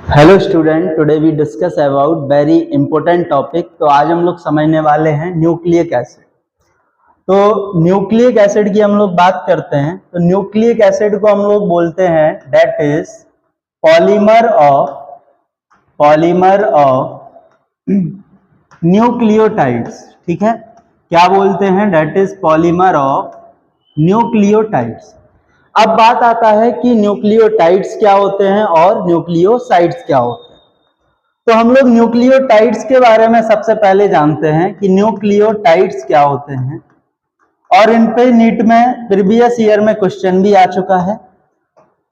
Hello student, today we discuss about very important topic. तो आज हम लोग समझने वाले हैं न्यूक्लिक एसिड। तो न्यूक्लिक एसिड की हम लोग बात करते हैं तो न्यूक्लिक एसिड को हम लोग बोलते हैं that is polymer of nucleotides. ठीक है, क्या बोलते हैं? That is polymer of nucleotides. अब बात आता है कि न्यूक्लियोटाइड्स क्या होते हैं और न्यूक्लियोसाइड्स क्या होते हैं। तो हम लोग न्यूक्लियोटाइड्स के बारे में सबसे पहले जानते हैं कि न्यूक्लियोटाइड्स क्या होते हैं, और इन पे नीट में प्रीवियस ईयर में क्वेश्चन भी आ चुका है।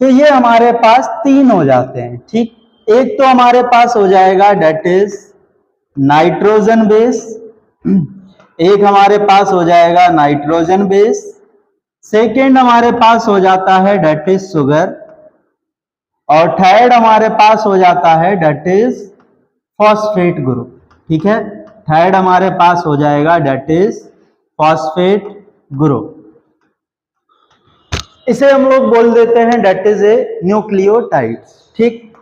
तो ये हमारे पास तीन हो जाते हैं। ठीक, एक तो हमारे पास हो जाएगा दैट इज नाइट्रोजन बेस, एक हमारे पास हो जाएगा नाइट्रोजन बेस, सेकेंड हमारे पास हो जाता है डेट इज शुगर, और थर्ड हमारे पास हो जाता है डेट इज फॉस्फेट ग्रुप। ठीक है, थर्ड हमारे पास हो जाएगा डेट इज फॉस्फेट ग्रुप। इसे हम लोग बोल देते हैं डेट इज ए न्यूक्लियोटाइड्स। ठीक,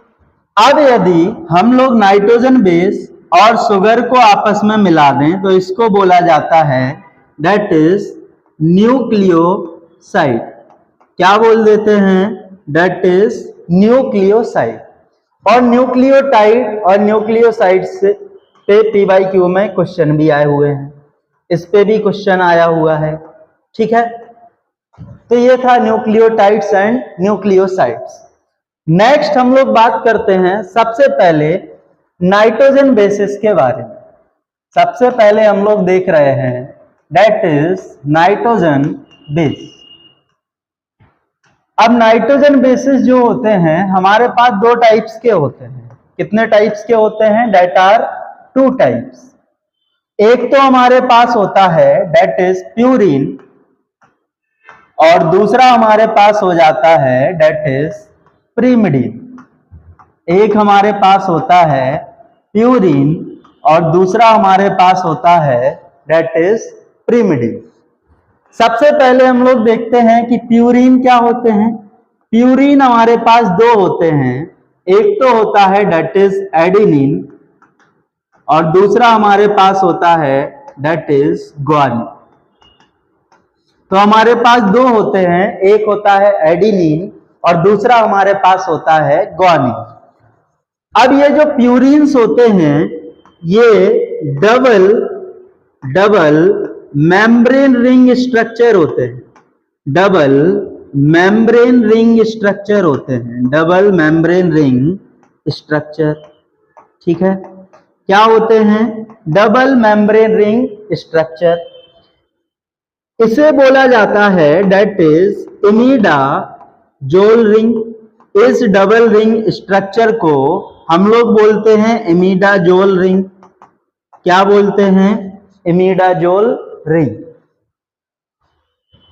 अब यदि हम लोग नाइट्रोजन बेस और शुगर को आपस में मिला दें तो इसको बोला जाता है डेट इज न्यूक्लियोसाइड। क्या बोल देते हैं? That is nucleoside. और न्यूक्लियोटाइड और न्यूक्लियोसाइड से पे PYQ में क्वेश्चन भी आए हुए हैं, इस पे भी क्वेश्चन आया हुआ है। ठीक है, तो ये था न्यूक्लियोटाइड्स एंड न्यूक्लियोसाइड्स। नेक्स्ट हम लोग बात करते हैं सबसे पहले नाइट्रोजन बेसिस के बारे में। सबसे पहले हम लोग देख रहे हैं दैट इज नाइट्रोजन बेस। अब नाइट्रोजन बेसिस जो होते हैं हमारे पास दो टाइप्स के होते हैं। कितने टाइप्स के होते हैं? That are two types. एक तो हमारे पास होता है दैट इज प्यूरिन, और दूसरा हमारे पास हो जाता है दैट इज प्रीमिडीन। एक हमारे पास होता है प्यूरिन और दूसरा हमारे पास होता है दैट इज प्रीमिडीन। सबसे पहले हम लोग देखते हैं कि प्यूरिन क्या होते हैं। प्यूरिन हमारे पास दो होते हैं, एक तो होता है दैट इज एडेनिन और दूसरा हमारे पास होता है दैट इज ग्वानिन। तो हमारे पास दो होते हैं, एक होता है एडेनिन और दूसरा हमारे पास होता है ग्वानिन। अब ये जो प्यूरिन्स होते हैं ये डबल मेम्ब्रेन रिंग स्ट्रक्चर होते हैं। डबल मेम्ब्रेन रिंग स्ट्रक्चर होते हैं, डबल मेम्ब्रेन रिंग स्ट्रक्चर। ठीक है, क्या होते हैं? Double membrane ring structure. इसे बोला जाता है दैट इज इमिडाज़ोल रिंग। इस डबल रिंग स्ट्रक्चर को हम लोग बोलते हैं इमिडाज़ोल रिंग। क्या बोलते हैं? Imidazole ring.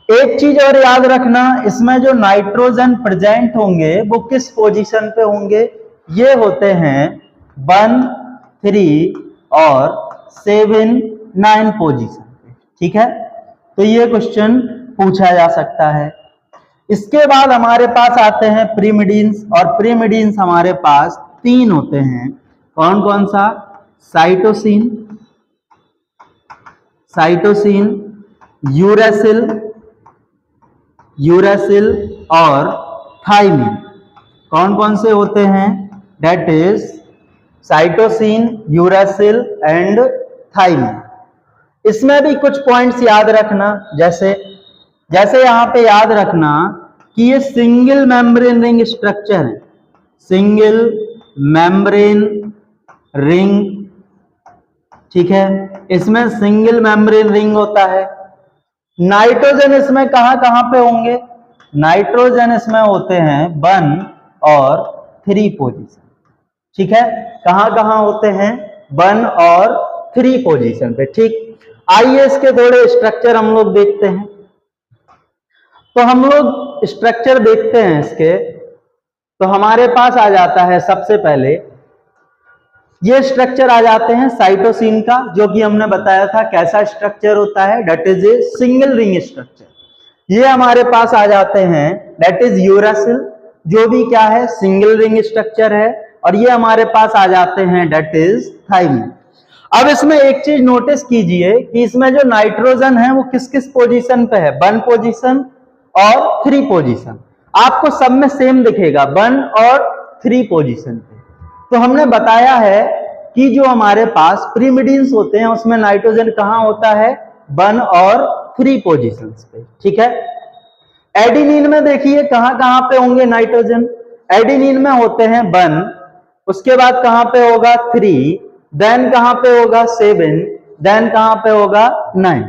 एक चीज और याद रखना, इसमें जो नाइट्रोजन प्रेजेंट होंगे वो किस पोजीशन पे होंगे? ये होते हैं 1, 3 और 7, 9 पोजीशन पे। ठीक है, तो ये क्वेश्चन पूछा जा सकता है। इसके बाद हमारे पास आते हैं प्रीमिडीन्स, और प्रीमिडीन्स हमारे पास तीन होते हैं। कौन कौन सा? साइटोसिन, यूरेसिल और थाइमिन। कौन कौन से होते हैं? That is cytosine, uracil and thymine. इसमें भी कुछ पॉइंट्स याद रखना, जैसे यहां पे याद रखना कि ये सिंगल मेम्ब्रेन रिंग स्ट्रक्चर है। सिंगल मेम्ब्रेन रिंग, ठीक है, इसमें सिंगल मेम्ब्रेन रिंग होता है। नाइट्रोजन इसमें कहां कहां पे होंगे? नाइट्रोजन इसमें होते हैं 1 और 3 पोजीशन। ठीक है, कहां कहां होते हैं? 1 और 3 पोजीशन पे। ठीक, आइए इसके थोड़े स्ट्रक्चर हम लोग देखते हैं। तो हम लोग स्ट्रक्चर देखते हैं इसके, तो हमारे पास आ जाता है सबसे पहले ये स्ट्रक्चर आ जाते हैं साइटोसिन का, जो कि हमने बताया था कैसा स्ट्रक्चर होता है, that is a single ring structure. ये हमारे पास आ जाते हैं दैट इज यूरेसिल, जो भी क्या है? सिंगल रिंग स्ट्रक्चर है। और ये हमारे पास आ जाते हैं डेट इज थाइमीन। अब इसमें एक चीज नोटिस कीजिए कि इसमें जो नाइट्रोजन है वो किस किस पोजीशन पे है, 1 पोजीशन और 3 पोजीशन। आपको सब में सेम दिखेगा 1 और 3 पोजीशन पे। तो हमने बताया है कि जो हमारे पास प्रीमिडीन्स होते हैं उसमें नाइट्रोजन कहां होता है, 1 और 3 पोजीशंस पे, ठीक है। एडिनिन में देखिए कहां कहां पे होंगे नाइट्रोजन, एडिनिन में होते हैं 1, उसके बाद कहां पे होगा 3, देन कहां पे होगा 7, देन कहां पे होगा 9।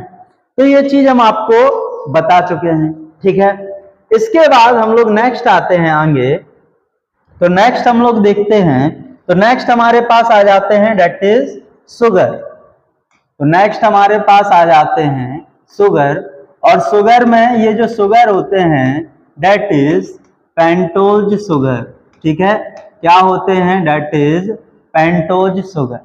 तो ये चीज हम आपको बता चुके हैं, ठीक है। इसके बाद हम लोग नेक्स्ट आते हैं आगे। तो नेक्स्ट हम लोग देखते हैं, तो नेक्स्ट हमारे पास आ जाते हैं डेट इज शुगर। तो नेक्स्ट हमारे पास आ जाते हैं शुगर, और शुगर में ये जो शुगर होते हैं डेट इज पेंटोज शुगर, ठीक है। क्या होते हैं, डेट इज पेंटोज शुगर।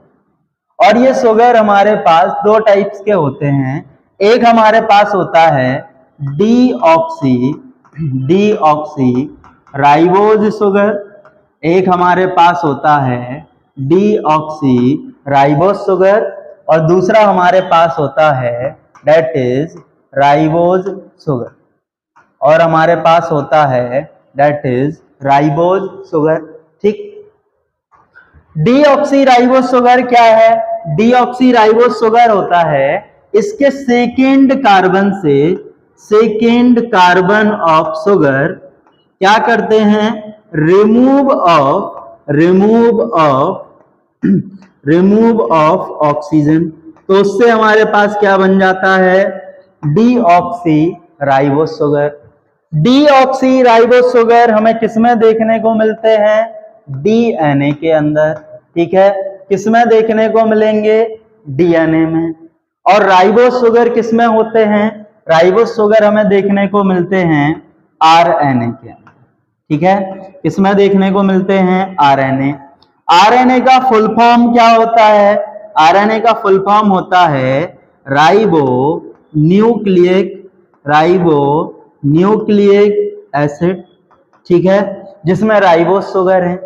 और ये शुगर हमारे पास 2 टाइप्स के होते हैं। एक हमारे पास होता है डीऑक्सी राइबोज शुगर, एक हमारे पास होता है डीऑक्सी राइबोज शुगर, और दूसरा हमारे पास होता है डेट इज राइबोज शुगर, और हमारे पास होता है डेट इज राइबोज शुगर, ठीक। डीऑक्सी राइबोज शुगर क्या है, डीऑक्सी राइबोज शुगर होता है इसके सेकेंड कार्बन ऑफ शुगर क्या करते हैं, रिमूव ऑफ ऑक्सीजन। तो उससे हमारे पास क्या बन जाता है, deoxy ribose sugar. Deoxy ribose sugar हमें किसमें देखने को मिलते हैं, डीएनए के अंदर, ठीक है। किसमें देखने को मिलेंगे, डीएनए में। और राइबोज शुगर किसमें होते हैं, राइबोज शुगर हमें देखने को मिलते हैं आरएनए के अंदर, ठीक है। किसमें देखने को मिलते हैं, आरएनए। आरएनए का फुल फॉर्म क्या होता है, आरएनए का फुल फॉर्म होता है राइबो न्यूक्लिक एसिड, ठीक है, जिसमें राइबोज शुगर है।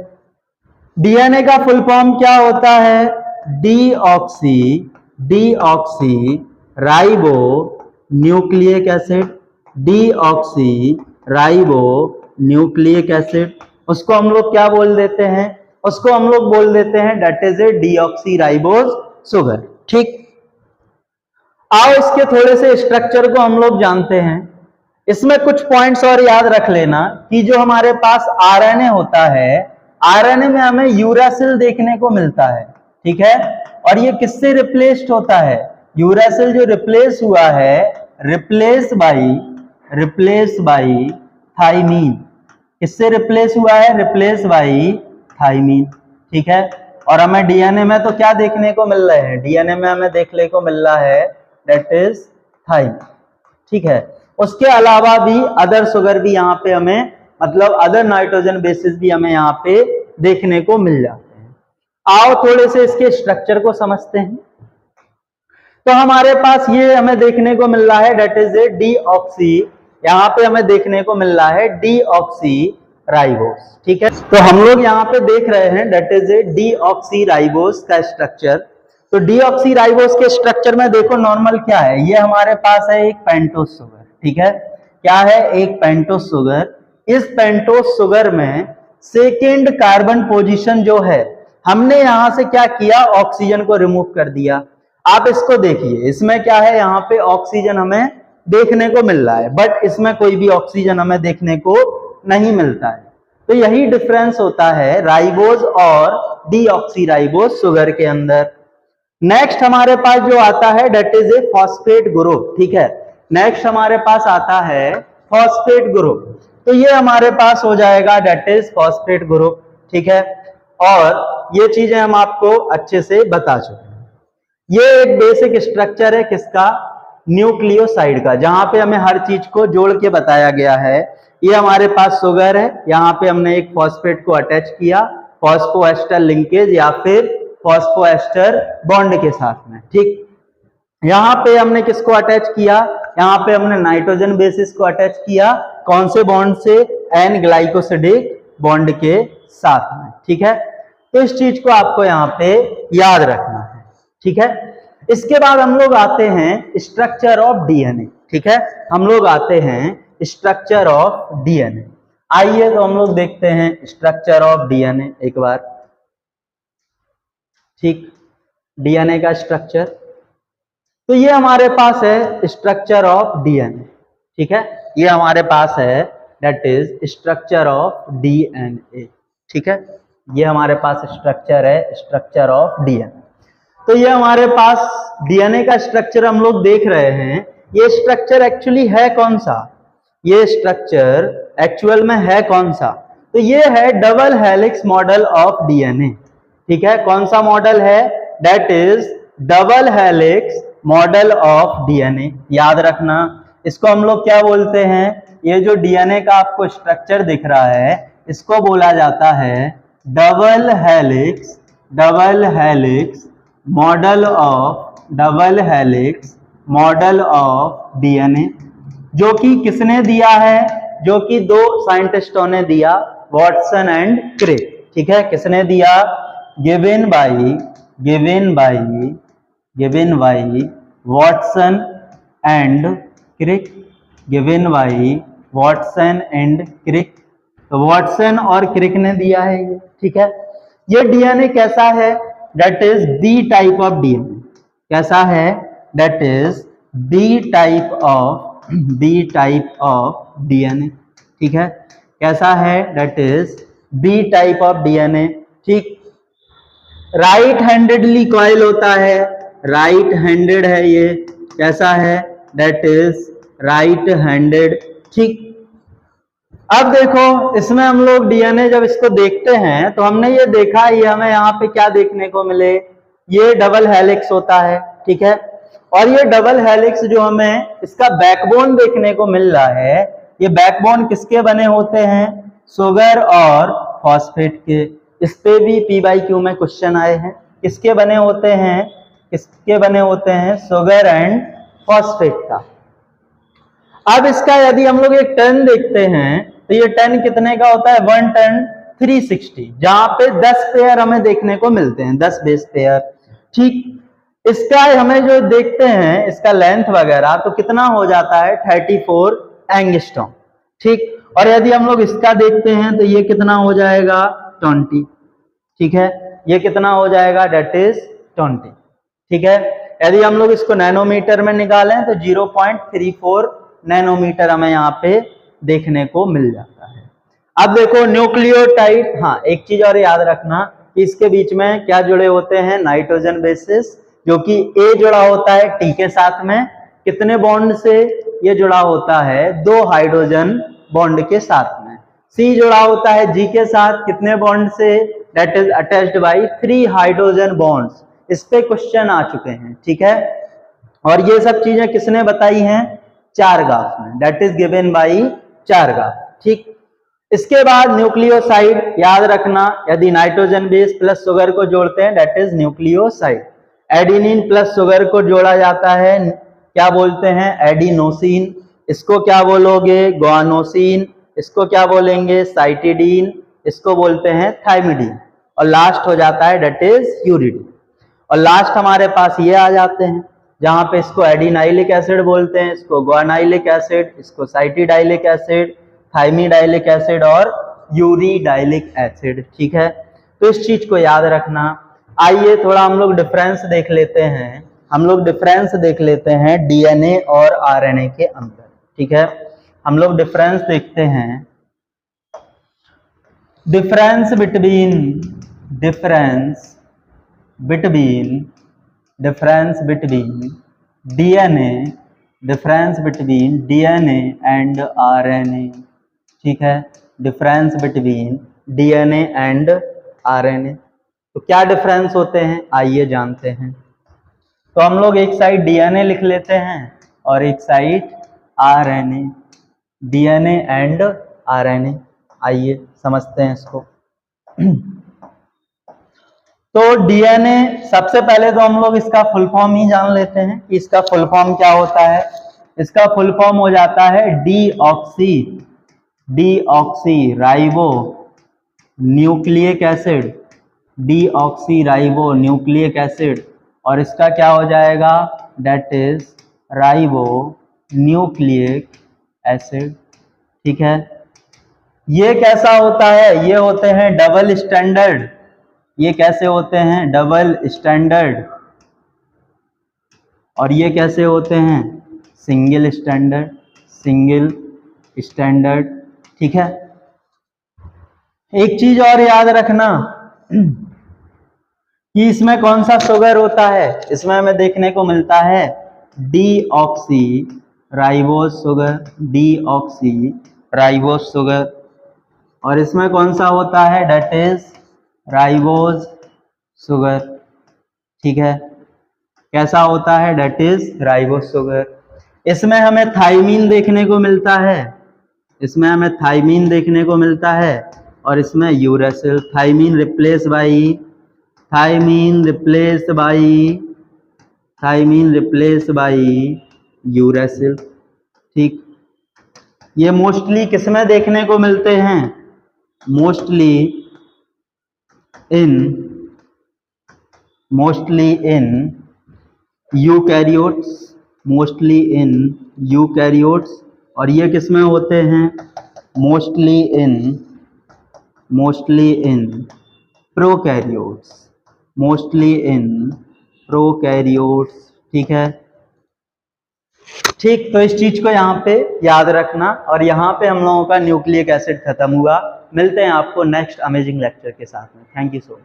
डीएनए का फुल फॉर्म क्या होता है, deoxy ribo nucleic acid, deoxy ribo nucleic acid. उसको हम लोग क्या बोल देते हैं, उसको हम लोग बोल देते हैं that is a deoxyribose sugar, ठीक। आओ इसके थोड़े से स्ट्रक्चर को हम लोग जानते हैं। इसमें कुछ पॉइंट्स और याद रख लेना कि जो हमारे पास आरएनए होता है, आरएनए में हमें यूरासिल देखने को मिलता है, ठीक है। और ये किससे रिप्लेस्ड होता है, यूरासिल जो रिप्लेस हुआ है, रिप्लेस बाई थाइमीन। किससे रिप्लेस हुआ है, रिप्लेस बाई थाइमीन, ठीक है। और हमें डीएनए में तो क्या देखने को मिल रहा है, डीएनए में हमें देखने को मिल रहा है डेट इज थाइमीन, ठीक है। उसके अलावा भी अदर शुगर भी यहाँ पे हमें, मतलब अदर नाइट्रोजन बेसिस भी हमें यहाँ पे देखने को मिल जाते हैं। आओ थोड़े से इसके स्ट्रक्चर को समझते हैं। तो हमारे पास ये हमें देखने को मिल रहा है डेट इज ए डीऑक्सी, यहाँ पे हमें देखने को मिल रहा है डीऑक्सी राइबोज, ठीक है। तो हम लोग यहाँ पे देख रहे हैं that is a deoxyribose का स्ट्रक्चर। तो डीऑक्सी राइबोज के स्ट्रक्चर में देखो नॉर्मल क्या है, ये हमारे पास है एक पेंटोज शुगर, ठीक है। क्या है, एक पेंटोज शुगर। इस पेंटोज शुगर में सेकेंड कार्बन पोजीशन जो है, हमने यहां से क्या किया, ऑक्सीजन को रिमूव कर दिया। आप इसको देखिए, इसमें क्या है, यहाँ पे ऑक्सीजन हमें देखने को मिल रहा है, बट इसमें कोई भी ऑक्सीजन हमें देखने को नहीं मिलता है। तो यही डिफरेंस होता है राइबोज और डीऑक्सी राइबोज शुगर के अंदर। नेक्स्ट हमारे पास जो आता है that is a phosphate group, ठीक है। नेक्स्ट हमारे पास आता है फॉस्फेट ग्रुप। तो ये हमारे पास हो जाएगा डेट इज फॉस्फेट ग्रुप, ठीक है। और ये चीजें हम आपको अच्छे से बता चुके हैं। ये एक बेसिक स्ट्रक्चर है किसका, न्यूक्लियोसाइड का, जहां पे हमें हर चीज को जोड़ के बताया गया है। ये हमारे पास शुगर है, यहाँ पे हमने एक फॉस्फेट को अटैच किया, फॉस्फोएस्टर लिंकेज या फिर फॉस्फोएस्टर बॉन्ड के साथ में, ठीक। यहाँ पे हमने किसको अटैच किया, यहाँ पे हमने नाइट्रोजन बेसिस को अटैच किया, कौन से बॉन्ड से, एन ग्लाइकोसिडिक बॉन्ड के साथ में, ठीक है। तो इस चीज को आपको यहाँ पे याद रखना है, ठीक है। इसके बाद हम लोग आते हैं स्ट्रक्चर ऑफ डीएनए, ठीक है। हम लोग आते हैं स्ट्रक्चर ऑफ डीएनए। आइए तो हम लोग देखते हैं स्ट्रक्चर ऑफ डीएनए एक बार, ठीक। डीएनए का स्ट्रक्चर, तो ये हमारे पास है स्ट्रक्चर ऑफ डीएनए, ठीक है। ये हमारे पास है that is structure of DNA, ठीक है। ये हमारे पास स्ट्रक्चर है, स्ट्रक्चर ऑफ डीएनए। तो ये हमारे पास डीएनए का स्ट्रक्चर हम लोग देख रहे हैं। ये स्ट्रक्चर एक्चुअली है कौन सा, ये स्ट्रक्चर एक्चुअल में है कौन सा, तो ये है double helix model of DNA, ठीक है। कौन सा मॉडल है, that is double helix model of DNA. याद रखना, इसको हम लोग क्या बोलते हैं, ये जो डीएनए का आपको स्ट्रक्चर दिख रहा है इसको बोला जाता है double helix model of DNA, जो कि किसने दिया है, जो कि दो साइंटिस्टों ने दिया, वॉटसन एंड क्रिक, ठीक है। किसने दिया, given by Watson and Crick, given by Watson and Crick. तो वॉटसन और क्रिक ने दिया है ये, ठीक है। ये डीएनए कैसा है, that is B type of DNA. कैसा है, that is B type of DNA, ठीक है। कैसा है, that is B type of DNA, ठीक। राइट हैंडेडली कॉइल होता है, राइट हैंडेड है ये। कैसा है, दैट इज राइट हैंडेड, ठीक। अब देखो इसमें हम लोग डीएनए जब इसको देखते हैं तो हमने ये देखा, ये हमें यहाँ पे क्या देखने को मिले, ये डबल हेलिक्स होता है, ठीक है। और ये डबल हेलिक्स जो हमें इसका बैकबोन देखने को मिल रहा है, ये बैकबोन किसके बने होते हैं, शुगर और फॉस्फेट के। इस पे भी P/Q में क्वेश्चन आए हैं, किसके बने होते हैं, किसके बने होते हैं, शुगर एंड फॉस्फेट का। अब इसका यदि हम लोग एक टर्न देखते हैं तो ये टर्न कितने का होता है, 1 टर्न 360, जहां पे 10 पेयर हमें देखने को मिलते हैं, 10 बेस पेयर, ठीक। इसका हमें जो देखते हैं इसका लेंथ वगैरह तो कितना हो जाता है 34 एंगस्ट्रॉम, ठीक। और यदि हम लोग इसका देखते हैं तो ये कितना हो जाएगा 20, ठीक है। ये कितना हो जाएगा, डेट इज 20, ठीक है। यदि हम लोग इसको नैनोमीटर में निकालें तो 0.34 नैनोमीटर हमें यहाँ पे देखने को मिल जाता है। अब देखो न्यूक्लियोटाइड, हाँ एक चीज और याद रखना कि इसके बीच में क्या जुड़े होते हैं, नाइट्रोजन बेसिस, जो कि A जुड़ा होता है T के साथ में, कितने बॉन्ड से, ये जुड़ा होता है 2 हाइड्रोजन बॉन्ड के साथ में। C जुड़ा होता है G के साथ, कितने बॉन्ड से, that is attached by 3 hydrogen bonds. इस पे क्वेश्चन आ चुके हैं, ठीक है। और ये सब चीजें किसने बताई हैं, चारगाफ में, दैट इज गिवन बाई चारगाफ, ठीक। इसके बाद न्यूक्लियोसाइड, याद रखना, यदि नाइट्रोजन बेस प्लस शुगर को जोड़ते हैं that is nucleoside. Adenine plus sugar को जोड़ा जाता है, क्या बोलते हैं, एडिनोसिन। इसको क्या बोलोगे, ग्वानोसिन। इसको क्या बोलेंगे, साइटिडीन। इसको बोलते हैं थाइमिडीन। और लास्ट हो जाता है दैट इज यूरिडीन। और लास्ट हमारे पास ये आ जाते हैं, जहां पे इसको एडिनाइलिक एसिड बोलते हैं, इसको ग्वानाइलिक एसिड, इसको साइटिडाइलिक एसिड, थाइमिडाइलिक एसिड और यूरिडाइलिक एसिड, ठीक है। तो इस चीज को याद रखना। आइए थोड़ा हम लोग डिफरेंस देख लेते हैं, डीएनए और आरएनए के अंदर, ठीक है। हम लोग डिफरेंस देखते हैं, difference between DNA and RNA, ठीक है। Difference between DNA and RNA, तो क्या डिफरेंस होते हैं, आइए जानते हैं। तो हम लोग एक साइड डीएनए लिख लेते हैं और एक side RNA, DNA and RNA. आइए समझते हैं इसको। तो डीएनए, सबसे पहले तो हम लोग इसका फुल फॉर्म ही जान लेते हैं कि इसका फुल फॉर्म क्या होता है। इसका फुल फॉर्म हो जाता है deoxy ribo nucleic acid, deoxy ribo nucleic acid, और इसका क्या हो जाएगा, that is ribo nucleic acid. ठीक है, ये कैसा होता है, ये होते हैं डबल स्टैंडर्ड। ये कैसे होते हैं, डबल स्टैंडर्ड। और ये कैसे होते हैं, सिंगल स्टैंडर्ड, सिंगल स्टैंडर्ड। ठीक है, एक चीज और याद रखना कि इसमें कौन सा शुगर होता है, इसमें हमें देखने को मिलता है deoxy ribose sugar, deoxy ribose sugar. और इसमें कौन सा होता है, डेट इज राइबोज शुगर। ठीक है, कैसा होता है, डेट इज राइबोज शुगर। इसमें हमें थाइमीन देखने को मिलता है, इसमें हमें थाइमीन देखने को मिलता है, और इसमें uracil. Thymine replace by, thymine replace by, thymine replace by uracil. ठीक, ये मोस्टली किसमें देखने को मिलते हैं, mostly in eukaryotes, mostly in eukaryotes. और ये किसमें होते हैं, mostly in prokaryotes, mostly in prokaryotes. ठीक है, ठीक, तो इस चीज को यहाँ पे याद रखना। और यहाँ पे हम लोगों का न्यूक्लिक एसिड खत्म हुआ। मिलते हैं आपको नेक्स्ट अमेजिंग लेक्चर के साथ में। Thank you so much.